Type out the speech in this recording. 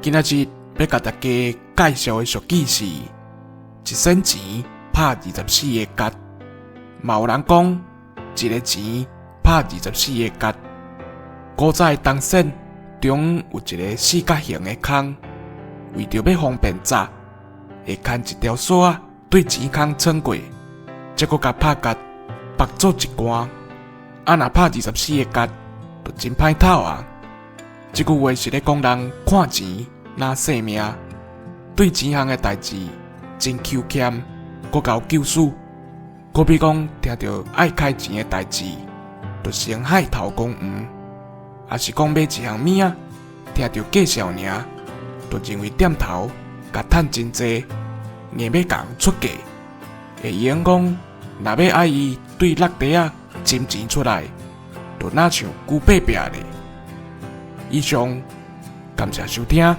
今仔日要甲大家介绍的俗语是：一仙钱拍24个角。嘛有人讲，一个钱拍24个角。古早东省中有一个四角形的孔，为着要方便查，会牵一条锁仔对钱孔穿过，再搁甲拍角绑做一关。若拍24个角，就真歹透啊！这句话是咧讲人看钱拿性命，对钱项的代志真求欠，搁搞救赎。可比讲听到爱开钱的代志，就先海头讲黄；也是讲买一项物仔，听到介绍尔，就认为点头，甲趁真济，硬要共出价。会用讲，若要爱伊对落地仔斟钱出来，就哪像牛伯伯咧。以上，感谢收听。